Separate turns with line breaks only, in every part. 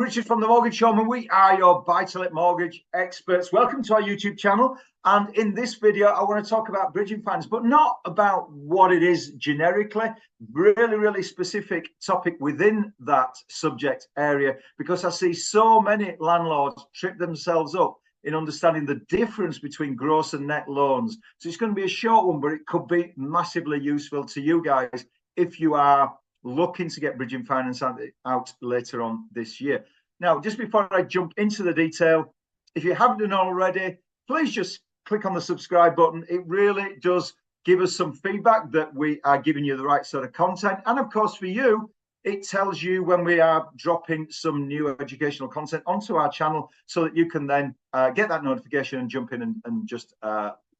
Richard from the Mortgage Showman. We are your buy-to-let mortgage experts. Welcome to our YouTube channel. And in this video, I want to talk about bridging finance, but not about what it is generically, really specific topic within that subject area, because I see so many landlords trip themselves up in understanding the difference between gross and net loans. So it's going to be a short one, but it could be massively useful to you guys if you are looking to get bridging finance out later on this year. Now, just before I jump into the detail, if you haven't done already, please just click on the subscribe button. It really does give us some feedback that we are giving you the right sort of content. And of course, for you, it tells you when we are dropping some new educational content onto our channel so that you can then get that notification and jump in and just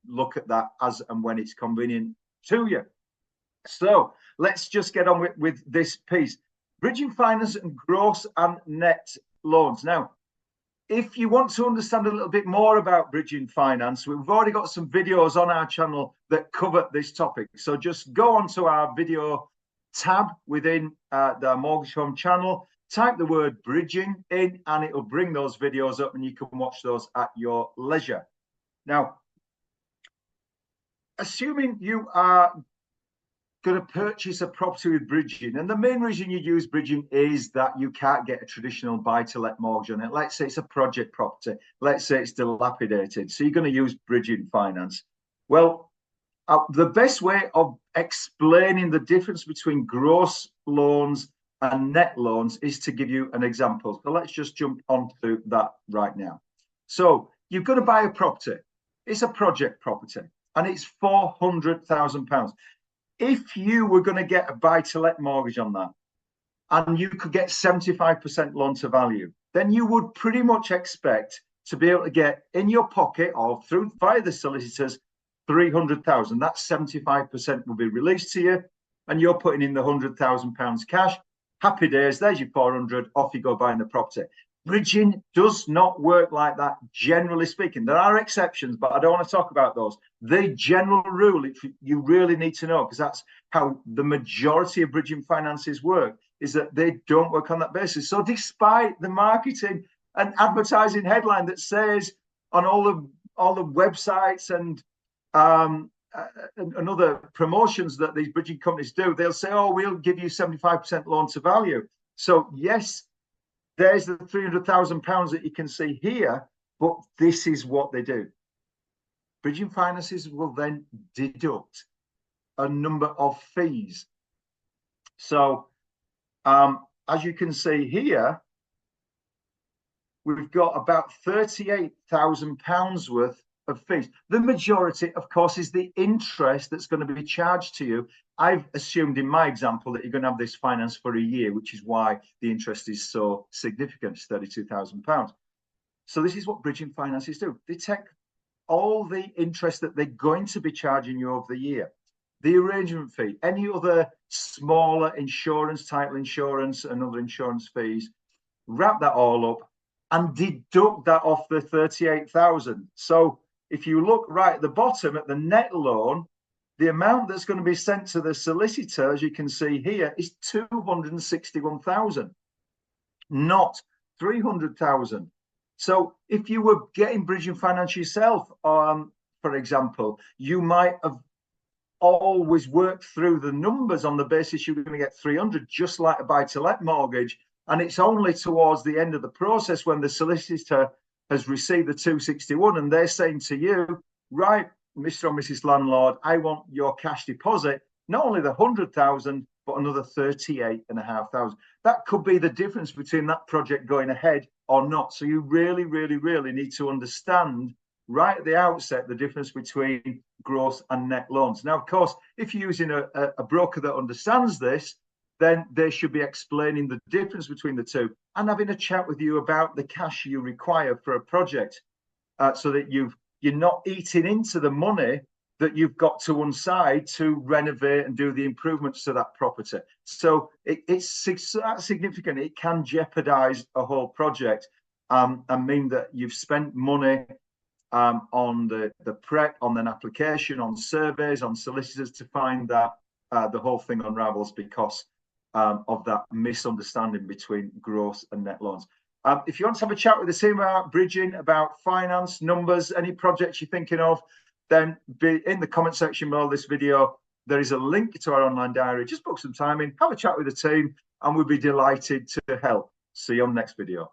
look at that as and when it's convenient to you. So let's just get on with this piece. Bridging finance and gross and net loans. Now, if you want to understand a little bit more about bridging finance, we've already got some videos on our channel that cover this topic. So just go onto our video tab within the Mortgage Showman channel, type the word bridging in, and it'll bring those videos up and you can watch those at your leisure. Now, assuming you are going to purchase a property with bridging, and the main reason you use bridging is that you can't get a traditional buy-to-let mortgage on it. Let's say it's a project property, let's say it's dilapidated, so you're going to use bridging finance. Well, the best way of explaining the difference between gross loans and net loans is to give you an example. So let's just jump onto that right now. So you're going to buy a property, it's a project property, and it's £400,000. If you were going to get a buy-to-let mortgage on that and you could get 75% loan to value, then you would pretty much expect to be able to get in your pocket or through via the solicitors 300,000. That 75% will be released to you, and you're putting in the £100,000 cash. Happy days, there's your 400, off you go buying the property. Bridging does not work like that, generally speaking. There are exceptions, but I don't want to talk about those. The general rule, you really need to know, because that's how the majority of bridging finances work, is that they don't work on that basis. So despite the marketing and advertising headline that says on all the websites and other promotions that these bridging companies do, they'll say, oh, we'll give you 75% loan to value. So yes, there's the £300,000 that you can see here, but this is what they do. Bridging finances will then deduct a number of fees. So as you can see here, we've got about £38,000 worth of fees. The majority, of course, is the interest that's going to be charged to you. I've assumed in my example that you're going to have this finance for a year, which is why the interest is so significant, it's £32,000. So this is what bridging finances do. They take all the interest that they're going to be charging you over the year, the arrangement fee, any other smaller insurance, title insurance and other insurance fees, wrap that all up and deduct that off the 38,000. So if you look right at the bottom at the net loan, the amount that's going to be sent to the solicitor, as you can see here, is 261,000, not 300,000. So if you were getting bridging finance yourself, for example, you might have always worked through the numbers on the basis you're going to get 300, just like a buy-to-let mortgage. And it's only towards the end of the process when the solicitor has received the 261 and they're saying to you, right, Mr. or Mrs. Landlord, I want your cash deposit, not only the 100,000, but another 38,500. That could be the difference between that project going ahead or not. So you really need to understand right at the outset the difference between gross and net loans. Now, of course, if you're using a broker that understands this, then they should be explaining the difference between the two and having a chat with you about the cash you require for a project, so that you're not eating into the money that you've got to one side to renovate and do the improvements to that property. So it's significant. It can jeopardize a whole project and mean that you've spent money on the prep, on an application, on surveys, on solicitors, to find that the whole thing unravels because of that misunderstanding between gross and net loans. If you want to have a chat with the team about bridging, about finance, numbers, any projects you're thinking of, then be in the comment section below this video. There is a link to our online diary. Just book some time in, have a chat with the team, and we'll be delighted to help. See you on the next video.